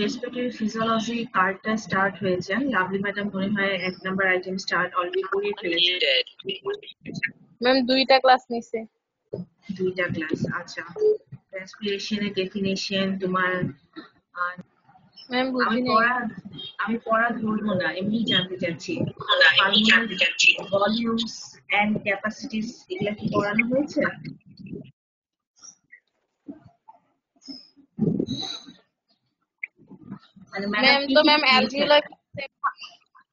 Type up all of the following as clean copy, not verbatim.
Respiratory physiology কার্ডটা start হয়েছে। Lovely madam মনে হয় 1 নাম্বার আইটেম স্টার্ট অলরেডি করে ফেলেছে। ম্যাম 2টা ক্লাস নিছে। 2টা ক্লাস, আচ্ছা। রেসপিরেশনের ডেফিনিশন তোমার ম্যাম আমি বুঝি নাই। পড়া ধরবো না, এমনি জানতে চাচ্ছি। ভলিউমস এন্ড ক্যাপাসিটিস এগুলা কি পড়ানো হয়েছে? মানে ম্যাডাম ম্যাম কি তো কি ম্যাম দিয়েছেন? অ্যালভিওলার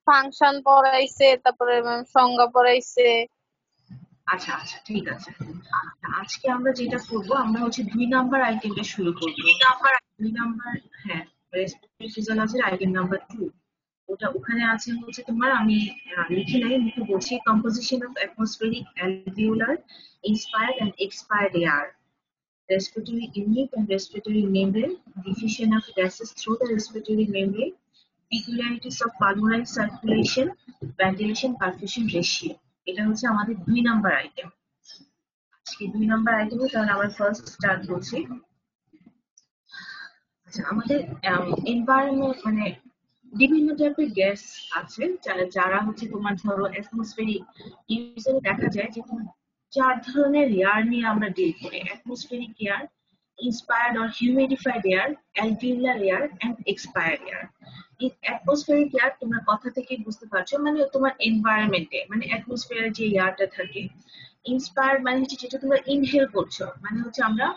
ফাংশন পড়াইছে, তারপরে ম্যাম সংজ্ঞা পড়াইছে। আচ্ছা আচ্ছা, ঠিক আছে। আজকে আমরা যেটা করবো, আমরা হচ্ছে 2 নাম্বার আইটেমটা শুরু করবো। 2 নাম্বার, হ্যাঁ, রেসপিরেটরি ফিজিওলজির আইটেম নাম্বার 2। ওখানে আছে হচ্ছে তোমার, আমি লিখে নাই, মুখে বলছি, composition of atmospheric alveolar inspired and expired air, respiratory unit and respiratory membrane, diffusion of gases through the respiratory membrane, peculiarities of pulmonary circulation, ventilation perfusion ratio। এটা হচ্ছে আমাদের 2 নাম্বার আইটেম। আজকে 2 নাম্বার আইটেমে তাহলে আমরা ফার্স্ট স্টার্ট করছি। আচ্ছা, আমাদের এনভায়রনমেন্ট মানে বিভিন্ন টাইপের গ্যাস আছে, যারা হচ্ছে তোমার ধরো অ্যাটমসফেরিক, ইউজুয়ালি দেখা যায় যে তোমার 4 ধরনের এয়ার নিয়ে আমরা ডিল করি: atmospheric air, inspired or humidified air, alveolar air and expired air। এই অ্যাটমসফেরিক এয়ার তোমরা কথা থেকে বুঝতে পারছো, মানে তোমার এনভায়রনমেন্টে, মানে অ্যাটমসফিয়ারে যে এয়ারটা থাকে। ইন্সপায়ার্ড মানে হচ্ছে যেটা তোমরা ইনহেল করছো, মানে হচ্ছে আমরা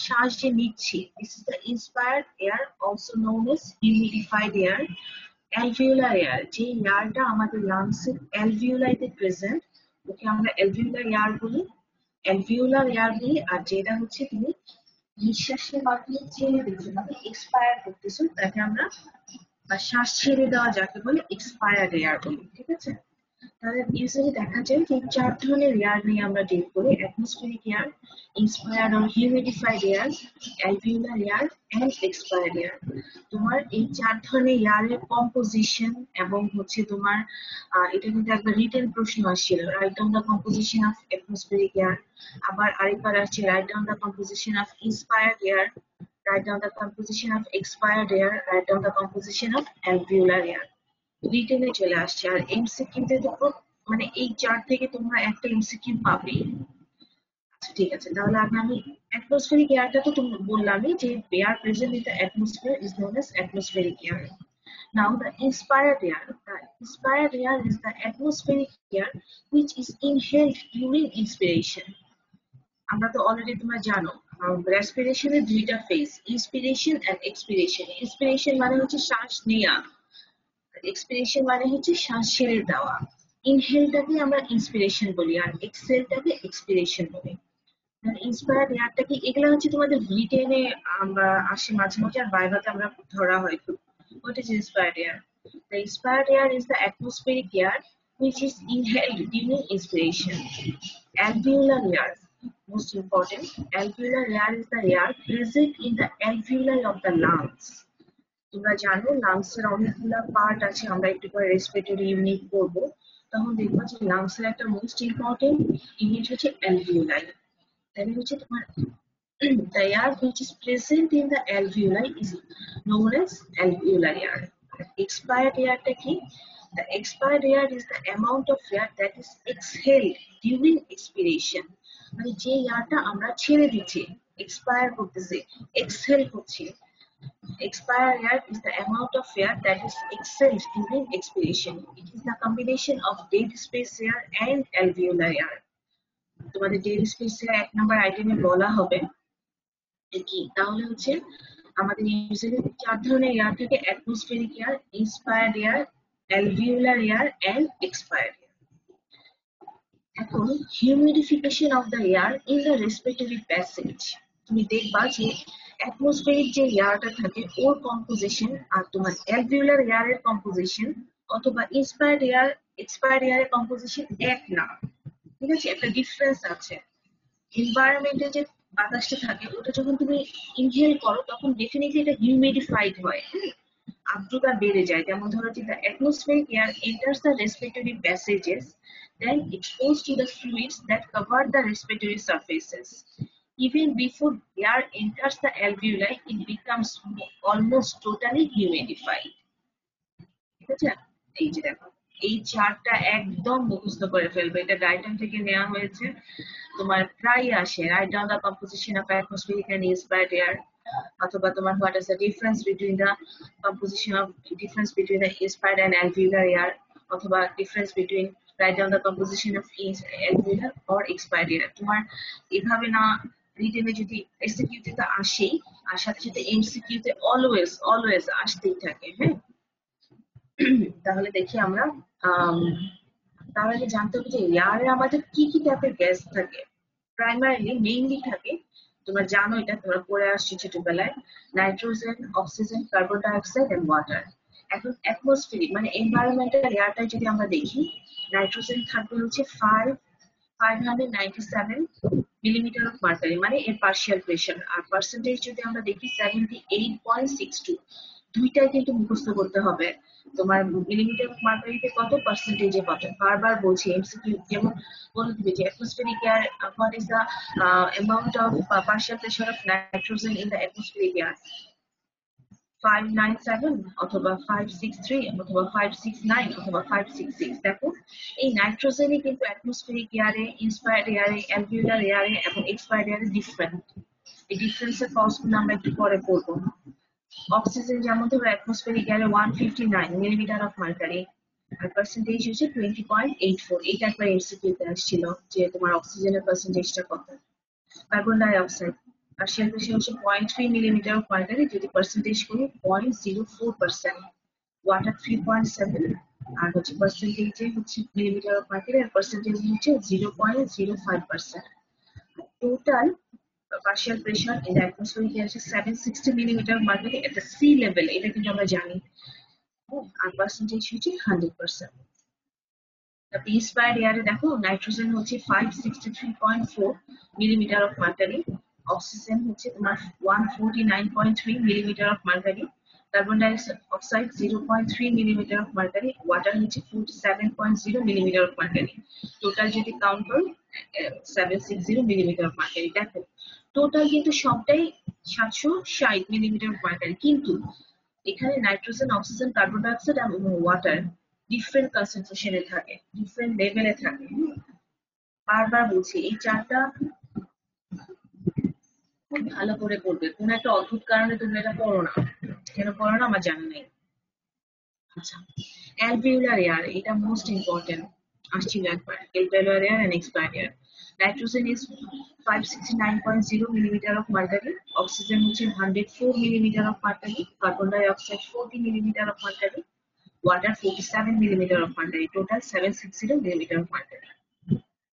শ্বাস যে নিচ্ছি, this is the inspired air, also known as humidified air. Alveolar air, যে এয়ারটা আমাদের লাংসের অ্যালভিওলাইতে প্রেজেন্ট, ওকে আমরা অ্যালভিওলার এয়ার বলি। আর যেটা হচ্ছে তুমি নিঃশ্বাসের মাধ্যমে ছেড়ে দিচ্ছ, মানে এক্সপায়ার করতেছো, তাকে আমরা, বা শ্বাস ছেড়ে দেওয়া যাকে বলে এক্সপায়ার্ড এয়ার বলি, ঠিক আছে? তাহলে ইউজুয়ালি দেখা যায় যে 4 ধরনের এয়ার নিয়ে আমরা ডিল করি: atmospheric air, inspired or humidified air, alveolar air and expired air. তোমার এই 4 ধরনের এয়ারের কম্পোজিশন এবং হচ্ছে তোমার এটা কিন্তু একবার রিটেন প্রশ্ন আসছিল, write down the composition of atmospheric air. আবার আরেকবার আসছে, write down the composition of inspired air, write down the composition of expired air, write down the composition of alveolar air। রিটেনে চলে আসছে। আর এমসিকিউতে তো মানে এই 4 থেকে তোমরা একটা এমসিকিউ পাবেই। আচ্ছা, ঠিক আছে, তাহলে আমি অ্যাটমসফেরিক এয়ারটা তো তুমি বললামই যে air present in the atmosphere is known as atmospheric air. Now the inspired air. The inspired air is the atmospheric air which is inhaled during inspiration। আমরা তো অলরেডি তোমরা জানো রেসপিরেশনের 2টা phase, inspiration and expiration. Inspiration মানে হচ্ছে শ্বাস নেওয়া, এক্সপিরেশন মানে হচ্ছে শ্বাস ছেড়ে দেওয়া। ইনহেলটাকে আমরা ইন্সপিরেশন বলি আর এক্সহেলটাকে এক্সপিরেশন বলি। ইন্সপায়ার্ড এয়ারটাকে, এগুলো হচ্ছে তোমাদের রিটেনে আমরা আসে মাঝে মাঝে, আর ভাইভাতে আমরা ধরা হয় খুব। What is inspired air? The inspired air is the atmospheric air which is inhaled during inspiration. Alveolar air, most important, alveolar air is the air present in the alveoli of the lungs। তোমরা জানো লাংসের অনেকগুলা part আছে, আমরা একটু পরে respiratory unit করবো, তখন দেখবো যে লাংসের একটা মোস্ট ইম্পর্টেন্ট ইউনিট হচ্ছে অ্যালভিওলাই। তাহলে হচ্ছে তোমার the air which is present in the alveoli is known as alveolar air। Expired air টা কি? The expired air is the amount of air that is exhaled during expiration। মানে যে এয়ারটা আমরা ছেড়ে দিচ্ছি, এক্সপায়ার করতেছি, এক্সহেল করছি। Expired air is the amount of air that is exhaled during expiration. It is the combination of dead space air and alveolar air। তোমাদের dead space এর 1 number আইটেমে বলা হবে কি, তাহলে হচ্ছে আমাদের ইউজুয়ালি 4 ধরনের এয়ার থাকে: atmospheric air, inspired air, alveolar air and expired air. এখন humidification of the air in the respiratory passage. তুমি দেখবা যে অ্যাটমসফেরিক যে এয়ারটা থাকে ওর কম্পোজিশন আর তোমার অ্যালভিওলার এয়ারের কম্পোজিশন অথবা ইন্সপায়ার্ড এয়ার, এক্সপায়ার্ড এয়ারের কম্পোজিশন এক না, ঠিক আছে? একটা ডিফারেন্স আছে। এনভায়রনমেন্টে যে বাতাসটা থাকে ওটা যখন তুমি ইনহেল করো তখন ডেফিনেটলি এটা হিউমিডিফাইড হয়, আর্দ্রতা বেড়ে যায়। যেমন ধরো যে the atmospheric air enters the respiratory passages then exposed to the fluids that cover the respiratory surfaces। Even before air enters the alveoli, it becomes almost totally humidified. ঠিক আছে? এই যে দেখো, এই চার্টটা একদম মুখস্থ করে ফেলবে। এটা ডাইটন থেকে নেওয়া হয়েছে। তোমার প্রায় আসে, write down the composition of atmospheric and inspired air, অথবা তোমার what is the difference between the composition of difference between the inspired and alveolar air, অথবা difference between write down the composition of alveolar or expired air। তোমার এভাবে না রিটেনে যদি SCQ তে তো আসেই, আর সাথে সাথে এমসিকিউ তে অলওয়েজ অলওয়েজ আসতেই থাকে। হ্যাঁ, তাহলে দেখি আমরা তার আগে জানতে হবে যে এয়ারে আমাদের কি কি টাইপের গ্যাস থাকে। প্রাইমারিলি মেইনলি থাকে, তোমরা জানো এটা, তোমরা পড়ে আসছো ছোটবেলায়, nitrogen, oxygen, carbon dioxide and water. এখন অ্যাটমসফিয়ারিক মানে এনভায়রনমেন্টাল এয়ারটা যদি আমরা দেখি, নাইট্রোজেন থাকবে হচ্ছে 597 মিলিমিটার অফ মার্কারি, মানে এর পার্শিয়াল প্রেশার। আর পার্সেন্টেজ যদি আমরা দেখি 78.62। দুইটাই কিন্তু মুখস্থ করতে হবে। তোমার মিলিমিটার অফ মার্কারিতে কত, পার্সেন্টেজে কত। বারবার বলছি এমসিকিউ যেমন বলে দিবে যে atmospheric air, what is the amount of partial pressure of nitrogen in the atmospheric air, 597 অথবা 563 অথবা 569 অথবা 566। দেখো, এই নাইট্রোজেনই কিন্তু অ্যাটমসফিয়ারিক এয়ারে, ইন্সপায়ার্ড এয়ারে, অ্যালভিওলার এয়ারে এবং এক্সপায়ার্ড এয়ারে ডিফারেন্ট। এই ডিফারেন্সের কজগুলো আমরা একটু পরে পড়বো। অক্সিজেন যেমন ধরো অ্যাটমসফিয়ারিক এয়ারে 159 মিলিমিটার অফ মার্কারি, আর পার্সেন্টেজ হচ্ছে 20.84। এইটা একবার এমসিকিউতে আসছিল যে তোমার অক্সিজেনের পার্সেন্টেজটা কত। Carbon dioxide partial pressure হচ্ছে 0.3 মিলিমিটার অফ মার্কারি, যদি পার্সেন্টেজ করি 0.04%। ওয়াটার 3.7, আর হচ্ছে পার্সেন্টেজে হচ্ছে মিলিমিটার অফ মার্কারি, আর পার্সেন্টেজ হচ্ছে 0.05%। Total partial pressure in the atmosphere here is 760 millimeter of mercury at the sea level, এটা কিন্তু আমরা জানি। আর পার্সেন্টেজ হচ্ছে 100%। তারপর ইন্সপায়ার্ড এয়ারে দেখো, নাইট্রোজেন হচ্ছে 563.4 মিলিমিটার অফ মার্কারি, অক্সিজেন হচ্ছে তোমার 149.3 millimeter of mercury, carbon dioxide 0.3 millimeter of mercury, water হচ্ছে 47.0 মিলিমিটার অফ মার্কারি। টোটাল যদি কাউন্ট করো 760 মিলিমিটার অফ মার্কারি। দেখো টোটাল কিন্তু সবটাই 760 মিলিমিটার অফ মার্কারি, কিন্তু এখানে nitrogen, oxygen, carbon dioxide এবং ওয়াটার ডিফারেন্ট কনসেন্ট্রেশনে থাকে, ডিফারেন্ট লেভেলে থাকে। বারবার বলছি এই চারটা খুব ভালো করে পড়বে। কোন একটা অদ্ভুত কারণে তুমি এটা পড়ো না, কেন পড়ো না আমার জানা নেই। আচ্ছা, অ্যালভিওলার এয়ার, এটা মোস্ট ইম্পর্টেন্ট আসছিল একবার, alveolar air and expired air. Nitrogen is 569.0 millimeter of mercury, oxygen হচ্ছে 104 millimeter of mercury, carbon dioxide 40 millimeter of mercury, water 47 millimeter of mercury, total 760 millimeter of mercury.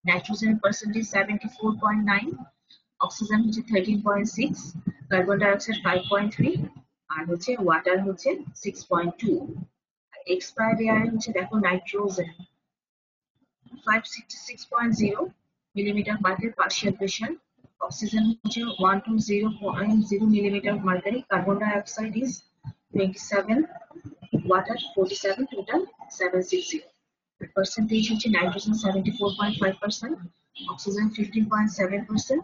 Nitrogen percentage 74.9, oxygen হচ্ছে 13.6, carbon dioxide 5.3, আর হচ্ছে water হচ্ছে 6.2। expired air হচ্ছে দেখো, nitrogen 566.0 millimeter mercury partial pressure, oxygen হচ্ছে 120.0 millimeter of mercury, carbon dioxide is 27, water 47, total 760। Percentage হচ্ছে nitrogen 74.5%, oxygen 15.7%,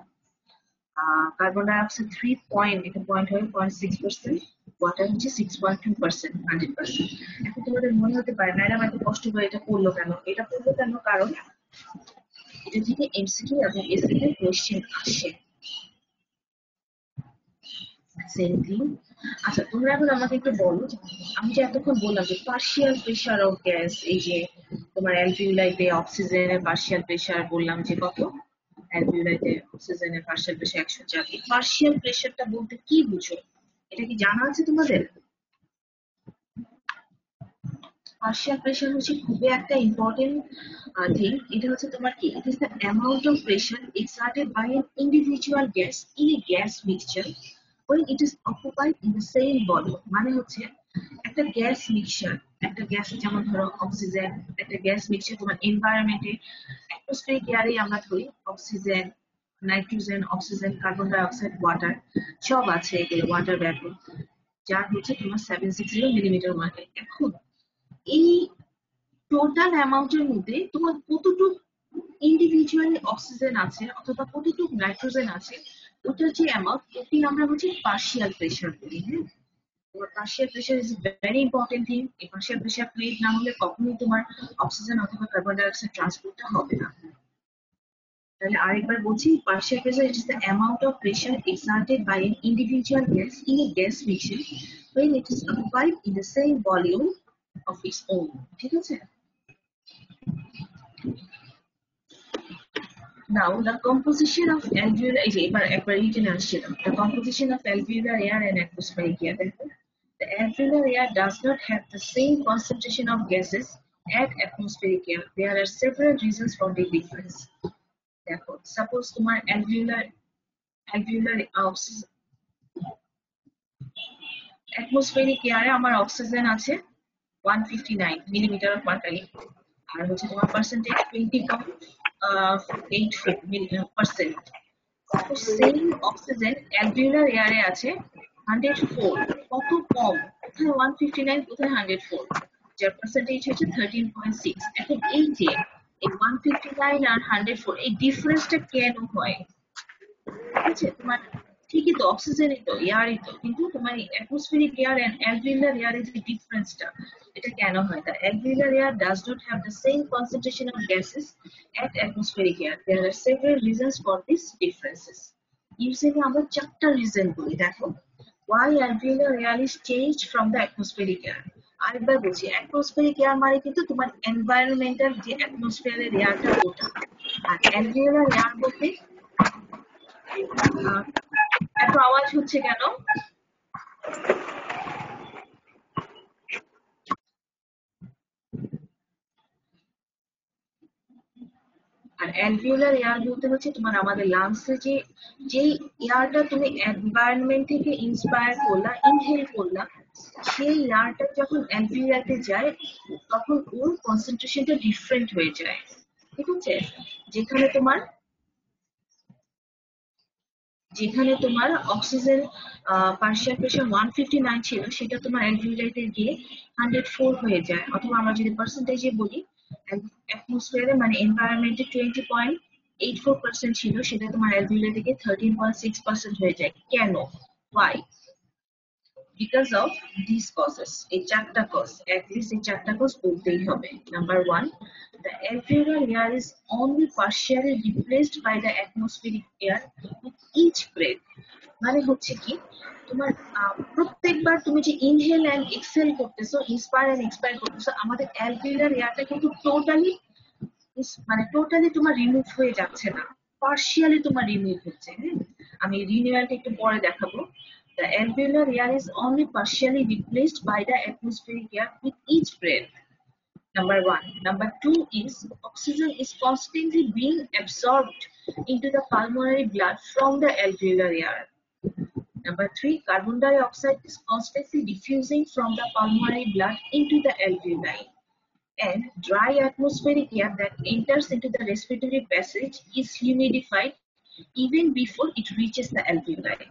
carbon dioxide 3 point, এটা point হবে 0.6%, water হচ্ছে 6.2%, 100%। এখন তোমাদের মনে হতে পারে ম্যাডাম এত কষ্ট করে এটা পড়লো কেন? এটা পড়লো কেন, কারণ এটা থেকে এমসিকিউ এবং এসএ কোশ্চেন আসে। Same thing. আচ্ছা, তোমরা এখন আমাকে একটু বলো, আমি যে এতক্ষণ বললাম যে পার্শিয়াল প্রেশার অফ গ্যাস, এই যে তোমার অ্যালভিওলাইতে অক্সিজেনের পার্শিয়াল প্রেশার বললাম যে কত, অ্যালভিওলাইতে অক্সিজেনের পার্শিয়াল প্রেশার 104। এই পার্শিয়াল প্রেশারটা বলতে কি বুঝো, এটা কি জানা আছে তোমাদের? পার্শিয়াল প্রেশার হচ্ছে খুবই একটা ইম্পর্টেন্ট থিং। এটা হচ্ছে তোমার কি, ইট is the amount of pressure exerted by an individual gas in a gas mixture when it is occupied in the same body। মানে হচ্ছে একটা গ্যাস মিক্সচার, একটা গ্যাস যেমন ধরো অক্সিজেন, একটা গ্যাস মিক্সচার তোমার এনভায়রনমেন্টে অ্যাটমসফিয়ারিক এয়ারে আমরা ধরি oxygen, nitrogen, oxygen, carbon die oxide, water সব আছে, এগুলো ওয়াটার ভ্যাপর, যার হচ্ছে তোমার 760 মিলিমিটার মার্কে। এখন এই টোটাল অ্যামাউন্টের মধ্যে তোমার কতটুকু ইন্ডিভিজুয়ালি অক্সিজেন আছে অথবা কতটুকু নাইট্রোজেন আছে, ওটার যে অ্যামাউন্ট ওটি আমরা হচ্ছে পার্শিয়াল প্রেশার বলি। হ্যাঁ, partial pressure is very important thing. এই পার্শিয়াল প্রেশার ক্রিয়েট না হলে কখনোই তোমার অক্সিজেন অথবা কার্বন ডাইঅক্সাইড ট্রান্সপোর্টটা হবে না। তাহলে আরেকবার বলছি, partial pressure is the amount of pressure exerted by an individual gas in a gas mixture when it is occupied in the same volume of its own. ঠিক আছে? Now the composition of alveolar এই যে এবার একবার রিটেনে আসছিলাম, the composition of alveolar air and atmospheric air। দেখো, the alveolar air does not have the same concentration of gases as atmospheric air. There are several reasons for the difference। দেখো, suppose তোমার alveolar oxygen atmospheric এয়ারে আমার oxygen আছে 159 millimetre of mercury, আর হচ্ছে তোমার percentage 20.84%। Same oxygen alveolar এয়ারে আছে 104। কত কম! কোথায় 159, কোথায় 104, যার পার্সেন্টেজ হচ্ছে 13.6। এখন এই যে এই 159 আর 104 এই ডিফারেন্সটা কেন হয়? ঠিক আছে, তোমার ঠিকই তো অক্সিজেনই তো এয়ারই তো, কিন্তু তোমার অ্যাটমসফেরিক এয়ার এন্ড অ্যালভিওলার এয়ারের যে ডিফারেন্সটা, এটা কেন হয়? The alveolar air does not have the same concentration of gases at atmospheric air. There are several reasons for these differences. Usually আমরা চারটা রিজন বলি। দেখো, why alveolar air is changed from the atmospheric air। আরেকবার বলছি, atmospheric air মানে কিন্তু তোমার environmental যে অ্যাটমসফিয়ারের এয়ারটা ওটা, আর অ্যালভিওলার এয়ার বলতে এত আওয়াজ হচ্ছে কেন? আর অ্যালভিওলার এয়ার বলতে হচ্ছে তোমার আমাদের লাংসে যে যেই এয়ারটা তুমি এনভায়রনমেন্ট থেকে ইন্সপায়ার করলা, ইনহেল করলা, সেই এয়ারটা যখন অ্যালভিওলাতে যায় তখন ওর কনসেন্ট্রেশনটা ডিফারেন্ট হয়ে যায়। ঠিক আছে, যেখানে তোমার যেখানে তোমার অক্সিজেন পার্শিয়াল প্রেশার 159 ছিল, সেটা তোমার অ্যালভিওলাইতে গিয়ে 104 হয়ে যায়। অথবা আমরা যদি পার্সেন্টেজে বলি, অ্যাটমসফিয়ারে মানে এনভায়রনমেন্টে 20.84% ছিল, সেটা তোমার অ্যালভিওলাইতে গিয়ে 13.6% হয়ে যায়। কেন? Why? Because of these causes। এই চারটা কজ, অ্যাটলিস্ট এই চারটা কজ বলতেই হবে। Number 1, the alveolar air is only partially replaced by the atmospheric air with each breath। মানে হচ্ছে কি, তোমার প্রত্যেকবার তুমি যে ইনহেল এন্ড এক্সহেল করতেছো, ইন্সপায়ার এন্ড এক্সপায়ার করতেছো, আমাদের অ্যালভিওলার এয়ারটা কিন্তু টোটালি তোমার রিমুভ হয়ে যাচ্ছে না, পার্শিয়ালি তোমার রিমুভ হচ্ছে। হ্যাঁ, আমি রিনিউয়ালটা একটু পরে দেখাবো। The alveolar air is only partially replaced by the atmospheric air with each breath। Number 1. Number 2 is oxygen is constantly being absorbed into the pulmonary blood from the alveolar air। Number 3, carbon dioxide is constantly diffusing from the pulmonary blood into the alveoli, and dry atmospheric air that enters into the respiratory passage is humidified even before it reaches the alveoli।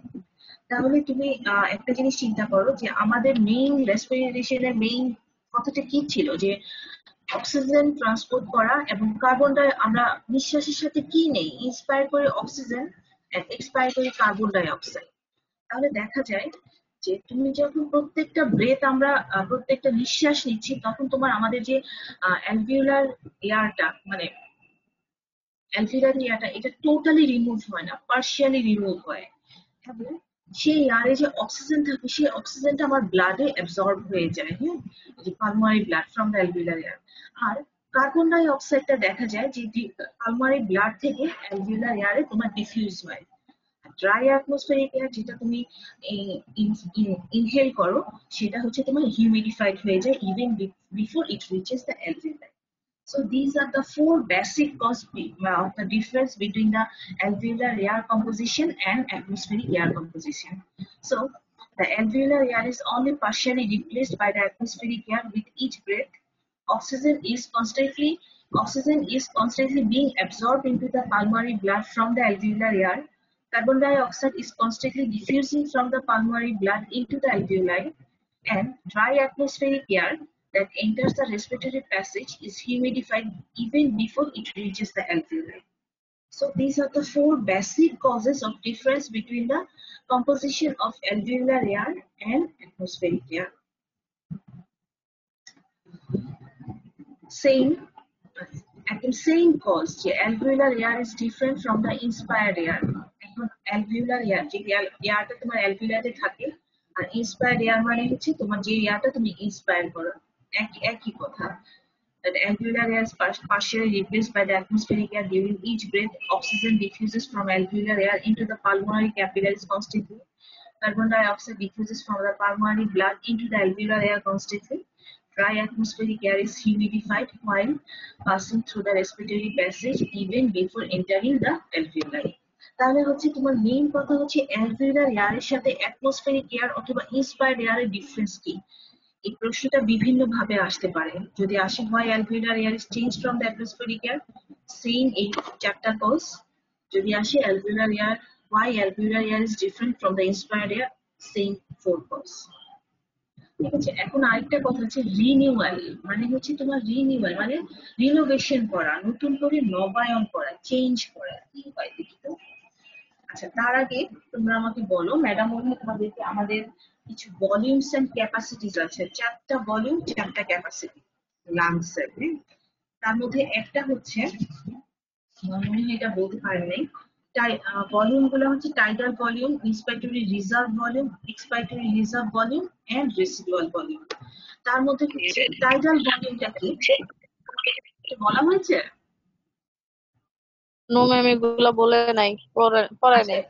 তাহলে তুমি একটা জিনিস চিন্তা করো যে আমাদের main রেসপিরেশনের main কথাটা কি ছিল, যে অক্সিজেন ট্রান্সপোর্ট করা এবং কার্বন ডাই আমরা নিঃশ্বাসের সাথে কি নেই, ইন্সপায়ার করে অক্সিজেন এন্ড এক্সপায়ার করে কার্বন ডাই অক্সাইড। তাহলে দেখা যায় যে তুমি যখন প্রত্যেকটা ব্রেথ আমরা প্রত্যেকটা নিঃশ্বাস নিচ্ছি, তখন তোমার আমাদের যে অ্যালভিওলার এয়ারটা মানে অ্যালভিওলার এয়ারটা এটা টোটালি রিমুভ হয় না, পার্শিয়ালি রিমুভ হয়। এবং সেই এয়ারে যে অক্সিজেন থাকে, সেই অক্সিজেনটা আমার ব্লাডে অ্যাবজর্ব হয়ে যায়। হ্যাঁ, যে pulmonary blood from the alveolar air. আর কার্বন ডাই অক্সাইডটা দেখা যায় যে পালমারি ব্লাড থেকে অ্যালভিওলার এয়ারে তোমার ডিফিউজ হয়। ড্রাই অ্যাটমসফেরিক এয়ার যেটা তুমি ইনহেল করো, সেটা হচ্ছে তোমার হিউমিডিফাইড হয়ে যায় even before it reaches the alveoli. So these are the four basic cause of the difference between the alveolar air composition and atmospheric air composition. So the alveolar air is only partially replaced by the atmospheric air with each breath. Oxygen is constantly being absorbed into the pulmonary blood from the alveolar air. Carbon dioxide is constantly diffusing from the pulmonary blood into the alveoli, and dry atmospheric air that enters the respiratory passage is humidified even before it reaches the alveoli. So these are the four basic causes of difference between the composition of alveolar air and atmospheric air. Same, একদম same cause যে alveolar air is different from the inspired air. এখন alveolar air যে এয়ারটা তোমার অ্যালভিওলারে থাকে আর inspired air মানে হচ্ছে তোমার যে এয়ারটা তুমি ইন্সপায়ার করো, একই একই কথা। That alveolar air is partially replaced by the atmospheric air. During each breath, oxygen diffuses from alveolar air into the pulmonary capillaries constantly. Carbon dioxide diffuses from the pulmonary blood into the alveolar air constantly. Dry atmospheric air is humidified while passing through the respiratory passage even before entering the alveoli. তাহলে হচ্ছে তোমার main কথা হচ্ছে alveolar এয়ারের সাথে atmospheric air অথবা inspired এয়ারের difference কি। এই প্রশ্নটা বিভিন্ন ভাবে আসতে পারে। যদি আসে হয় alveolar air is change from the atmospheric air, same এই চারটা কজ। যদি আসে alveolar air, why alveolar air is different from the inspired air, same four cause. ঠিক আছে, এখন আরেকটা কথা হচ্ছে রিনিউয়াল, মানে হচ্ছে তোমার রিনিউয়াল মানে রিনোভেশন করা, নতুন করে নবায়ন করা, চেঞ্জ করা, কি হয় দেখি তো। আচ্ছা, তার আগে তোমরা আমাকে বলো, ম্যাডাম মনে হয় তোমাদেরকে আমাদের কিছু ভলিউমস এন্ড ক্যাপাসিটিস আছে, চারটা ভলিউম চারটা ক্যাপাসিটি লাংস এর। তার মধ্যে একটা হচ্ছে, আমার মনে হয় এটা বলতে পারেন নাই, ভলিউম গুলো হচ্ছে tidal volume, inspiratory reserve volume, expiratory reserve volume and residual volume. তার মধ্যে হচ্ছে টাইডাল ভলিউমটা কি বলা হয়েছে? নো ম্যাম, এগুলো বলে নাই, পড়ায় আচ্ছা, নাই।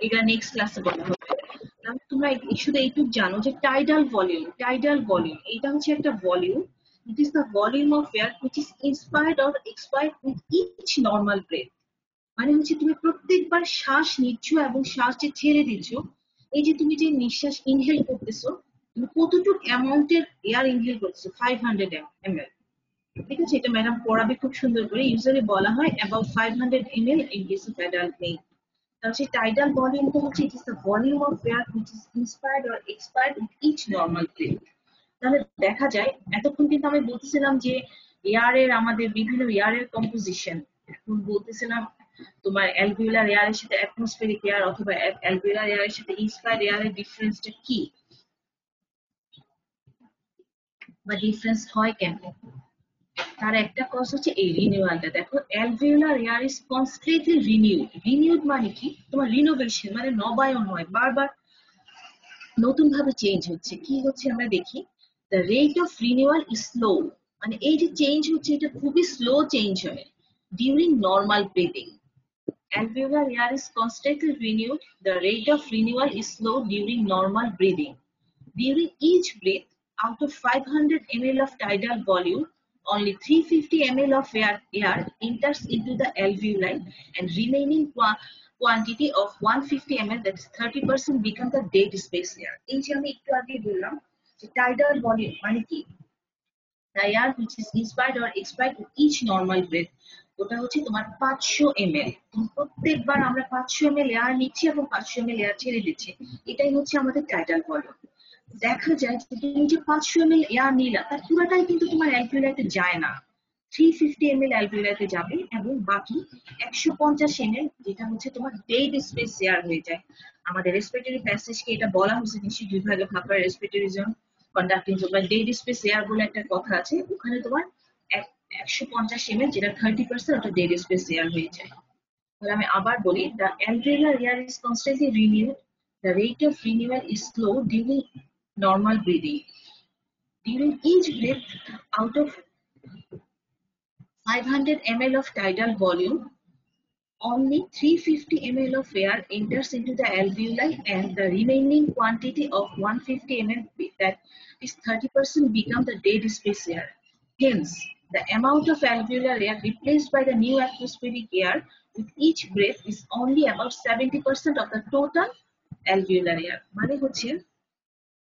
এটা নেক্সট ক্লাসে বলা হবে। তাহলে তোমরা শুধু এইটুকু জানো যে টাইডাল ভলিউম এটা হচ্ছে একটা volume, it is the volume of air which is inspired or expired with each normal breath. মানে হচ্ছে তুমি প্রত্যেকবার শ্বাস নিচ্ছ এবং শ্বাস যে ছেড়ে দিচ্ছ, এই যে তুমি যে নিঃশ্বাস ইনহেল করতেছো, তুমি কতটুকু অ্যামাউন্টের এয়ার ইনহেল করতেছো, 500 ml। ঠিক আছে, এটা ম্যাডাম পড়াবে খুব সুন্দর করে। ইউজুয়ালি বলা হয় about 500 ml in case of adult male. তাহলে সেই টাইডাল ভলিউমটা হচ্ছে it is the volume of air which is inspired or expired with each normal breath. তাহলে দেখা যায় এতক্ষণ কিন্তু আমি বলতেছিলাম যে এয়ারের আমাদের বিভিন্ন এয়ারের কম্পোজিশন, এখন বলতেছিলাম তোমার অ্যালভিওলার এয়ারের সাথে অ্যাটমসফেরিক এয়ার অথবা অ্যালভিওলার এয়ারের সাথে ইন্সপায়ার্ড এয়ারের ডিফারেন্সটা কি বা ডিফারেন্স হয় কেন। তার একটা কজ হচ্ছে এই রিনিউয়ালটা। দেখো, alveolar air is constantly renewed মানে কি, তোমার রিনোভেশন মানে নবায়ন হয়, বারবার নতুন ভাবে চেঞ্জ হচ্ছে। কি হচ্ছে আমরা দেখি, the rate of renewal is slow, মানে এই যে চেঞ্জ হচ্ছে এটা খুবই স্লো চেঞ্জ হয় during normal breathing. Alveolar air is constantly renewed. The rate of renewal is slow during normal breathing. During each breath, out of 500 ml of tidal volume, only 350 ml of air enters into the alveoli, and remaining quantity of 150 ml, that is 30%, become the dead space air. এই যে আমি একটু আগে বললাম যে tidal volume মানে কি, the air which is inspired or expired with each normal breath, ওটা হচ্ছে তোমার 500 ml। প্রত্যেকবার আমরা 500 ml এয়ার নিচ্ছি এবং 500 ml এয়ার ছেড়ে দিচ্ছি, এটাই হচ্ছে আমাদের টাইডাল ভলিউম। দেখা যায় যে তুমি যে 500 ml এয়ার নিলা তার পুরোটাই কিন্তু তোমার অ্যালভিওলাতে যায় না, 350 ml অ্যালভিওলাতে যাবে এবং বাকি 150 ml যেটা হচ্ছে তোমার ডেড স্পেস এয়ার হয়ে যায়। আমাদের রেসপিরেটরি প্যাসেজকে এটা বলা হয়েছে নিশ্চয়ই দুই ভাগে ভাগ করা, রেসপিরেটরি জোন, কন্ডাক্টিং জোন বা ডেড স্পেস এয়ার বলে একটা কথা আছে। ওখানে তোমার 150 ml যেটা 30%, ওটা ডেড স্পেস এয়ার হয়ে যায়। তাহলে আমি আবার বলি, the alveolar air is constantly renewed. The rate of renewal is slow during normal breathing. During each breath, out of 500 ml of tidal volume, only 350 ml of air enters into the alveoli, and the remaining quantity of 150 ml, that is 30%, become the dead space air. Hence, the amount of alveolar air replaced by the new atmospheric air with each breath is only about 70% of the total alveolar air. মানে হচ্ছে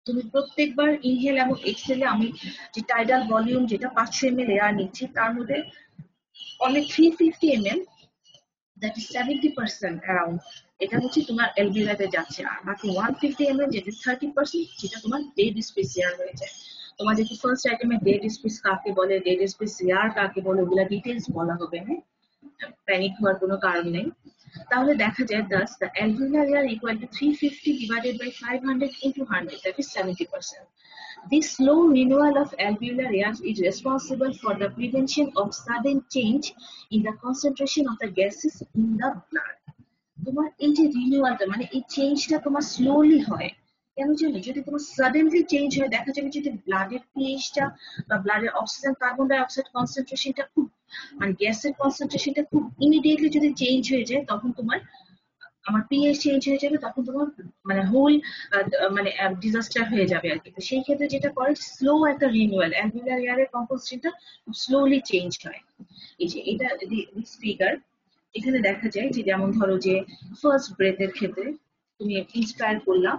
তুমি প্রত্যেকবার inhale এবং এক্সহেলে আমি যে tidal volume যেটা 500 ml air নিচ্ছি তার মধ্যে only 350 ml, that is 70% around, এটা হচ্ছে তোমার অ্যালভিওলাতে যাচ্ছে, আর বাকি 150 ml যেটা 30%, যেটা তোমার ডেড স্পেস এয়ার হয়ে যায়। তোমাদেরকে ফার্স্ট আইটেমে ডেড স্পেস কাকে বলে, ডেড স্পেস এয়ার কাকে বলে, ওগুলা ডিটেইলস বলা হবে। হ্যাঁ, প্যানিক হওয়ার কোনো কারণ নেই। তাহলে দেখা যায় thus the alveolar air equal to 350 divided by 500 into 100, that is 70%. This slow renewal of alveolar air is responsible for the prevention of sudden change in the concentration of the gases in the blood. তোমার এই যে রিনিউয়ালটা মানে এই চেঞ্জটা তোমার slowly হয় কেন জানো? যদি তোমার সাডেনলি চেঞ্জ হয়, দেখা যাবে যদি ব্লাডের পিএইচটা বা ব্লাডের অক্সিজেন কার্বন ডাই অক্সাইড কনসেন্ট্রেশনটা খুব মানে গ্যাসের কনসেন্ট্রেশনটা খুব ইমিডিয়েটলি যদি চেঞ্জ হয়ে যায়, তখন তোমার আমার পিএইচ চেঞ্জ হয়ে যাবে, তখন তোমার মানে হোল মানে ডিজাস্টার হয়ে যাবে আর কি। তো সেই ক্ষেত্রে যেটা করে স্লো একটা রিনিউয়াল, অ্যালভিওলার এয়ারের কম্পোজিশনটা খুব স্লোলি চেঞ্জ হয়। এই যে এটা দিস ফিগার, এখানে দেখা যায় যে যেমন ধরো যে ফার্স্ট ব্রেথের ক্ষেত্রে তুমি ইন্সপায়ার করলা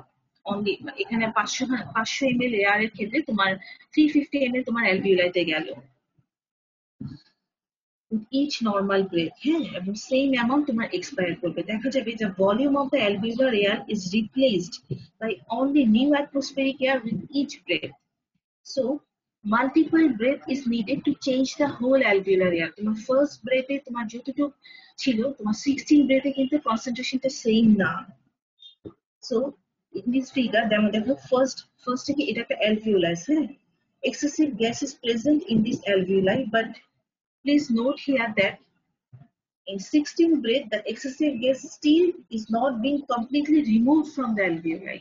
অনলি, এখানে 500 ml এয়ারের ক্ষেত্রে তোমার 350 ml তোমার অ্যালভিওলাইতে গেল each normal breath, হ্যাঁ, এবং সেম অ্যামাউন্ট তোমার এক্সপায়ার করবে। দেখা যাবে যে volume of the alveolar air is replaced by only new atmospheric air with each breath. So multiple breath is needed to change the whole alveolar air. তোমার first ব্রেথে তোমার যতটুকু ছিল, তোমার 16 ব্রেথে কিন্তু কনসেন্ট্রেশনটা সেম না। সো ইন দিস ফিগার যেমন দেখো first থেকে এটা একটা অ্যালভিওলাস, হ্যাঁ, excessive gas is present in this alveoli, but please note here that in 16 breath the excessive gas still is not being completely removed from the alveoli.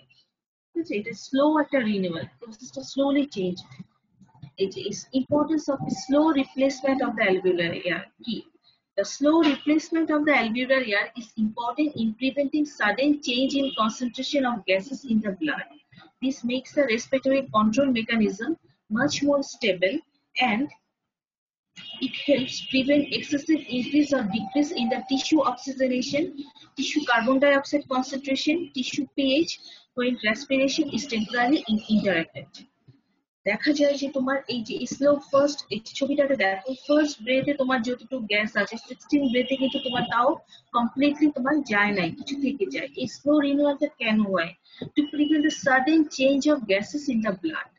It is slow at a renewal, process slowly change. It is importance of the slow replacement of the alveolar air key. The slow replacement of the alveolar air is important in preventing sudden change in concentration of gases in the blood. This makes the respiratory control mechanism much more stable, and it helps prevent excessive increase or decrease in the tissue oxygenation, tissue carbon dioxide concentration, tissue pH when respiration is temporarily interrupted. দেখা যায় যে তোমার এই যে slow first এই ছবিটাতে দেখো, first ব্রেথে তোমার যতটুকু গ্যাস আছে 16 ব্রেথে কিন্তু তোমার তাও কমপ্লিটলি তোমার যায় নাই, কিছু থেকে যায়। এই স্লো রিনিউয়ালটা কেন হয়? To prevent the sudden change of gases in the blood.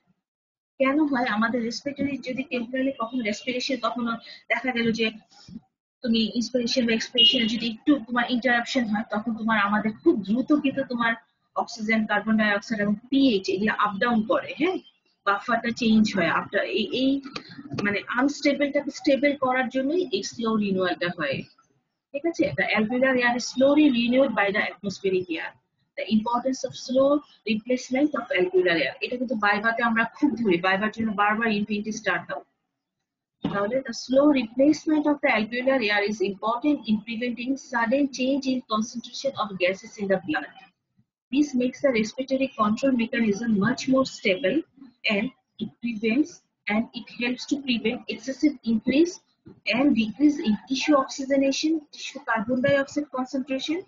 কেন হয়? আমাদের রেসপিরেটরি যদি টেম্পোরারি কখনো রেসপিরেশন, কখনো দেখা গেল যে তুমি ইন্সপিরেশন বা এক্সপিরেশনে যদি একটু তোমার ইন্টারাপশন হয়, তখন তোমার আমাদের খুব দ্রুত কিন্তু তোমার অক্সিজেন, কার্বন ডাই অক্সাইড এবং পিএইচ এগুলো আপ ডাউন করে, হ্যাঁ, বাফারটা চেঞ্জ হয় আফটার এই মানে আনস্টেবলটাকে স্টেবল করার জন্যই এই স্লো রিনিউয়ালটা হয়। ঠিক আছে? The alveolar air is slowly renewed by the atmospheric air. The importance of slow replacement of alveolar air, এটা কিন্তু বাইবাতে আমরা খুব ধরি, বাইবার জন্য বারবার ইনফিনিটি স্টার দাও। তাহলে the slow replacement of the alveolar air is important in preventing sudden change in concentration of gases in the blood. This makes the respiratory control mechanism much more stable, and it helps to prevent excessive increase and decrease in tissue oxygenation, tissue carbon dioxide concentration,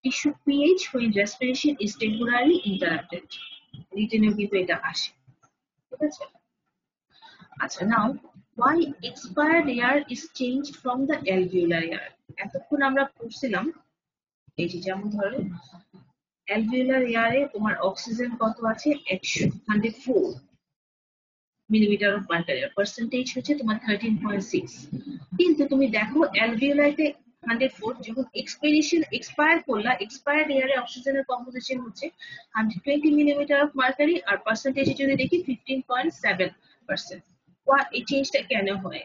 tissue pH when respiration is temporarily interrupted. রিটেনেও কিন্তু এটা আসে। ঠিক আছে? আচ্ছা, নাও why expired air is changed from the alveolar air? এতক্ষণ আমরা পড়ছিলাম এই যে যেমন ধরো অ্যালভিওলার এয়ারে তোমার অক্সিজেন কত আছে? 104 মিলিমিটার অফ মার্কারি, পার্সেন্টেজ হচ্ছে তোমার 13.6। কিন্তু তুমি দেখো অ্যালভিওলাইতে 104, যখন এক্সপায়ার করলা, এক্সপায়ার্ড এয়ারে অক্সিজেনের কম্পোজিশন হচ্ছে 120 মিলিমিটার অফ মার্কারি, আর পার্সেন্টেজে যদি দেখি 15.7%। এই চেঞ্জটা কেন হয়?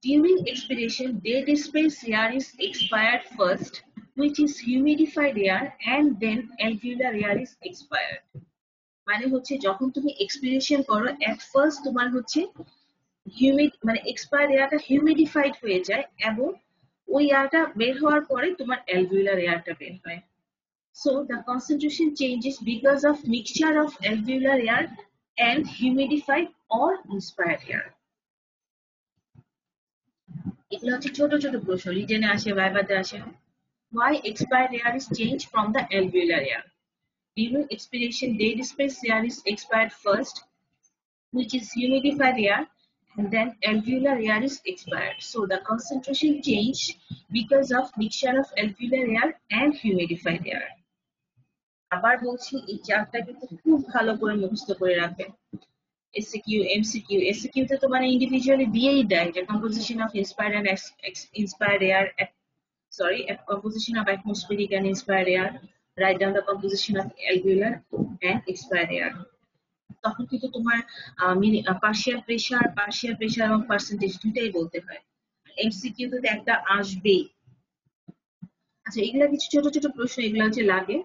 During expiration, dead space air is expired first, which is humidified air, and then alveolar air is expired. মানে হচ্ছে যখন তুমি এক্সপিরেশন করো, এট ফার্স্ট তোমার হচ্ছে হিউমিড মানে এক্সপায়ার্ড এয়ারটা হিউমিডিফাইড হয়ে যায়, এবং ওই এয়ারটা বের হওয়ার পরে তোমার অ্যালভিওলার এয়ারটা বের হয়। So the concentration changes because of mixture of alveolar air and humidified or inspired air. এগুলো হচ্ছে ছোট ছোট প্রশ্ন, রিটেনে আসে, ভাইভাতে আসে। Why expired air is changed from the alveolar air? During expiration, dead space air is expired first, which is humidified air, and then alveolar air is expired. So the concentration changed because of mixture of alveolar air and humidified air. আবার বলছি, এই চারটা কিন্তু খুব ভালো করে মুখস্থ করে রাখবেন। SCQ, MCQ. এসিকিউ তে তো মানে ইন্ডিভিজুয়ালি দিয়েই দেয় যে composition of inspired and inspired air, sorry, a composition of atmospheric and inspired air. Write down the composition of alveolar and expired air. তখন কিন্তু তোমার পার্শিয়াল প্রেশার এবং পার্সেন্টেজ দুটাই বলতে হয়। এমসিকিউ তে একটা আসবেই। আচ্ছা, এগুলা কিছু ছোট ছোট প্রশ্ন, এগুলা হচ্ছে লাগে।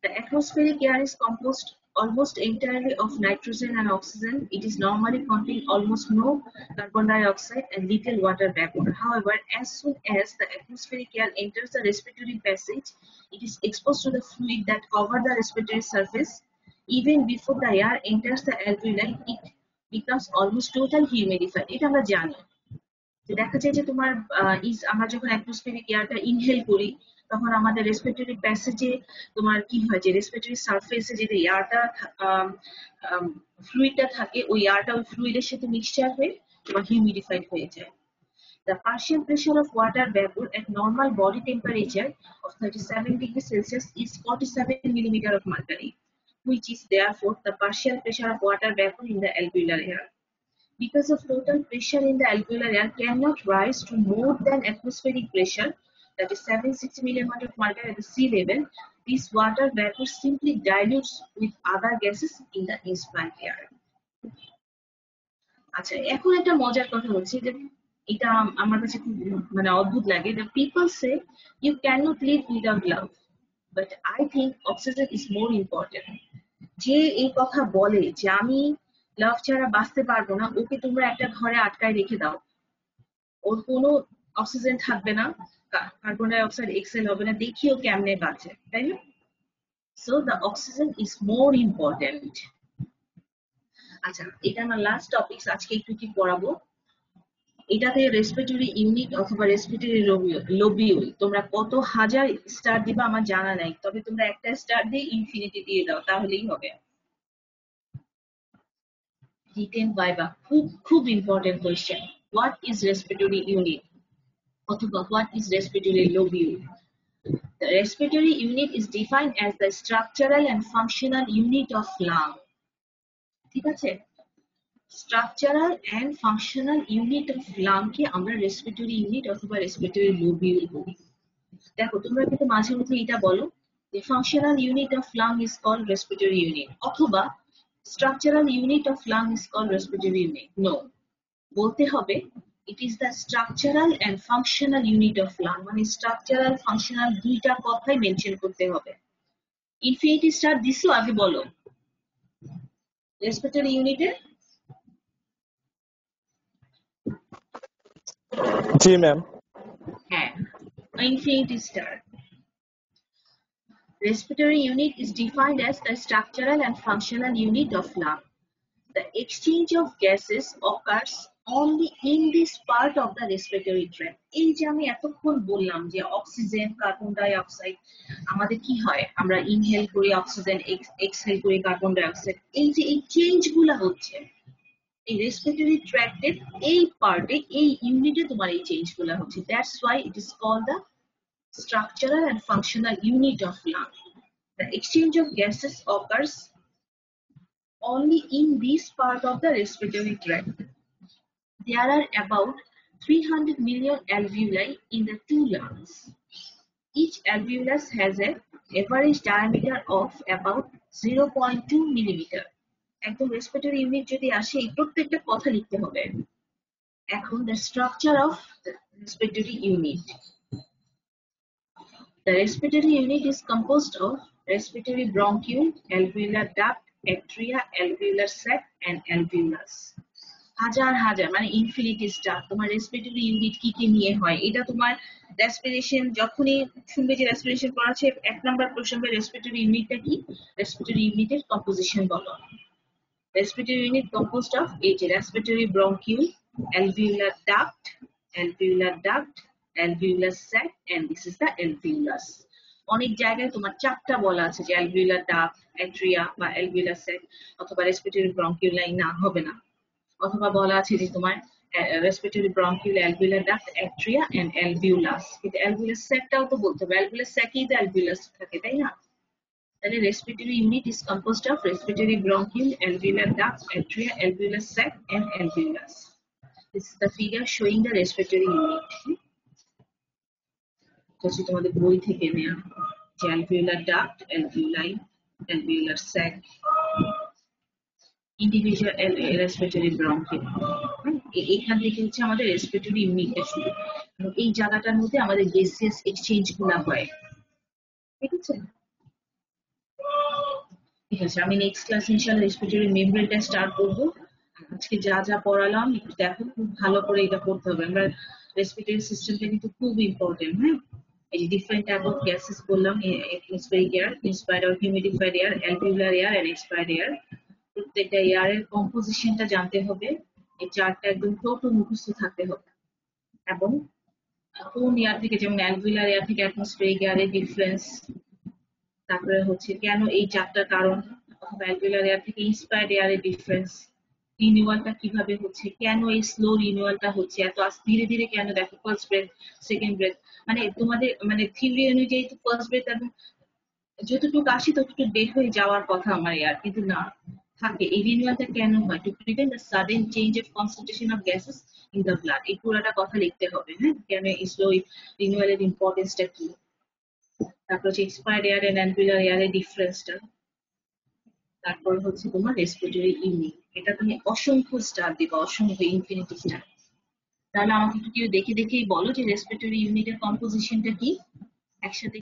The atmospheric air is composed almost entirely of nitrogen and oxygen. It is normally contain almost no carbon dioxide and little water vapor. However, as soon as the atmospheric air enters the respiratory passage, it is exposed to the fluid that cover the respiratory surface. Even before the air enters the alveoli, it becomes almost totally humidified. এটা আমরা জানি। দেখা যায় যে তোমার আমরা যখন atmospheric এয়ারটা inhale করি তখন আমাদের রেসপিরেটরি প্যাসেজে তোমার কি হয় যে রেসপিরেটরি সারফেসে যে এয়ারটা ফ্লুইডটা থাকে ওই এয়ারটা ওই ফ্লুইডের সাথে মিক্সচার হয়ে তোমার হিউমিডিফাইড হয়ে যায়। The partial pressure of water vapor at normal body temperature of 37 degrees Celsius is 47 millimeter of mercury, which is therefore the partial pressure of water vapor in the alveolar air. Because of total pressure in the alveolar air cannot rise to more than atmospheric pressure, that is 760 millimeter of mercury at the sea level, this water vapor simply dilutes with other gases in the inspired air. আচ্ছা, এখন একটা মজার কথা হচ্ছে যে এটা আমার কাছে খুব মানে অদ্ভুত লাগে। The people say you cannot live without love, but I think oxygen is more important. যে এই কথা বলে যে আমি লাভ ছাড়া বাঁচতে পারবো না, ওকে তোমরা একটা ঘরে আটকায় রেখে দাও, ওর কোনো অক্সিজেন থাকবে না, কার্বন ডাই অক্সাইড এক্সেল হবে না, দেখিও কেমনে বাঁচে, তাই না? So the oxygen is more important. আচ্ছা, এটা আমার লাস্ট টপিক, আজকে একটু কি পড়াবো। এটাতে রেসপিরেটরি ইউনিট অথবা রেসপিরেটরি লোবিউল তোমরা কত হাজার স্টার দিবা আমার জানা নাই, তবে তোমরা একটা স্টার দিয়ে ইনফিনিটি দিয়ে দাও, তাহলেই হবে। রিটেন ভাইবা খুব খুব important question. What is respiratory unit অথবা what is respiratory lobule? The respiratory unit is defined as the structural and functional unit of lung. ঠিক আছে, structural and functional unit of lung কে আমরা respiratory unit অথবা respiratory lobule বলি। দেখো তোমরা কিন্তু মাঝে মধ্যে এটা বলো যে functional unit of lung is called respiratory unit অথবা structural unit of lung is called respiratory unit. নো, বলতে হবে it is the structural and functional unit of lung, মানে স্ট্রাকচারাল ফাংশনাল দুইটা কথাই মেনশন করতে হবে। ইনফিনিটি স্টার দিছো, আগে বলো রেসপিরেটরি ইউনিটের। জি ম্যাম। হ্যাঁ, infinity star. Respiratory unit is defined as the structural and functional unit of lung. The exchange of gases occurs only in this part of the respiratory tract. এই যে আমি এতক্ষণ বললাম যে অক্সিজেন, কার্বন ডাই অক্সাইড আমাদের কি হয়, আমরা ইনহেল করি অক্সিজেন, এক্সহেল করি কার্বন ডাই অক্সাইড, এই যে এই চেঞ্জ গুলা হচ্ছে এই রেসপিরেটরি ট্র্যাক্টের এই পার্টে, এই ইউনিটে তোমার এই চেঞ্জ গুলা হচ্ছে। That's why it is called the structural and functional unit of lung. The exchange of gases occurs only in this part of the respiratory tract. There are about 300 million alveoli in the two lungs. Each alveolus has an average diameter of about 0.2 millimeter. একদম respiratory unit যদি আসে এই প্রত্যেকটা কথা লিখতে হবে। এখন the structure of the respiratory unit. The respiratory unit is composed of respiratory bronchiole, alveolar duct, atria, alveolar sac, and alveolus. হাজার হাজার মানে ইনফিনিটি স্টার তোমার রেসপিরেটরি ইউনিট কি কি নিয়ে হয়। এটা তোমার রেসপিরেশন যখনই শুনবে যে রেসপিরেশন করাচ্ছে, 1 নম্বর প্রশ্ন হবে রেসপিরেটরি ইউনিটটা কি, রেসপিরেটরি ইউনিটের কম্পোজিশন বলো। Respiratory unit composed of respiratory bronchiole, alveolar duct, alveolar sac, and this is the alveolus. অনেক জায়গায় তোমার চারটা বলা আছে যে alveolar duct, atria বা alveolar sac, অথবা respiratory bronchiole না হবে না, অথবা বলা আছে যে তোমার respiratory bronchiole, alveolar duct, atria and alveolus, কিন্তু alveolar sacটাও তো বলতে হবে, alveolar sacই তো alveolus থাকে, তাই না? তাহলে respiratory unit is composed of respiratory bronchiole, alveolar duct, atria, alveolar sac and alveolus. This is the figure showing the respiratory unit. হচ্ছে তোমাদের বই থেকে নেওয়া, যে alveolar duct, alveoli, alveolar sac, individual respiratory bronchial. এখান থেকে হচ্ছে আমাদের রেসপিরেটরি ইউনিটটা শুরু, এই জায়গাটার মধ্যে আমাদের গ্যাসিয়াস এক্সচেঞ্জ গুলা হয়। ঠিক আছে, ঠিক আছে, আমি নেক্সট ক্লাস ইনশাআল্লাহ রেসপিরেটরি মেমব্রেনটা স্টার্ট করব। আজকে যা যা পড়ালাম একটু দেখো, খুব ভালো করে এটা পড়তে হবে। আমরা রেসপিরেটরি সিস্টেমটা কিন্তু খুব ইম্পর্টেন্ট। হ্যাঁ, এই যে ডিফারেন্ট টাইপ অফ গ্যাসেস বললাম, atmospheric air, inspired or humidified air, alveolar air and expired air. প্রত্যেকটা এয়ারের কম্পোজিশনটা জানতে হবে, এই চারটা একদম টোটাল মুখস্থ থাকতে হবে। এবং কোন এয়ার থেকে, যেমন অ্যালভিওলার এয়ার থেকে অ্যাটমসফেরিক এয়ারের ডিফারেন্স, তারপরে হচ্ছে কেন এই চারটার কারণ, অথবা অ্যালভিওলার এয়ার থেকে ইন্সপায়ার্ড এয়ারের ডিফারেন্স, রিনিউয়ালটা কিভাবে হচ্ছে, কেন এই স্লো রিনিউয়ালটা হচ্ছে, এত ধীরে ধীরে কেন, দেখো ফার্স্ট ব্রেথ, সেকেন্ড ব্রেথ, মানে তোমাদের মানে থিওরি অনুযায়ী তো ফার্স্ট ব্রেথ এবং যতটুকু আসি ততটুকু বের হয়ে যাওয়ার কথা আমার এয়ার, কিন্তু না, থাকে। এই রিনিউয়ালটা কেন হয়? To prevent the sudden change of concentration of gases in the blood. এই পুরোটা কথা লিখতে হবে। হ্যাঁ, কেন এই স্লো রিনিউয়ালের ইম্পর্টেন্সটা কি, তারপর হচ্ছে এক্সপায়ার্ড এয়ার এন্ড অ্যালভিওলার এয়ারের ডিফারেন্সটা, তারপর হচ্ছে তোমার রেসপিরেটরি ইউনিট। এটা তুমি অসংখ্য স্টার দিবা, অসংখ্য ইনফিনিটি স্টার। তাহলে আমাকে একটু কেউ দেখে দেখেই বলো যে রেসপিরেটরি ইউনিটের কম্পোজিশনটা কি একসাথে।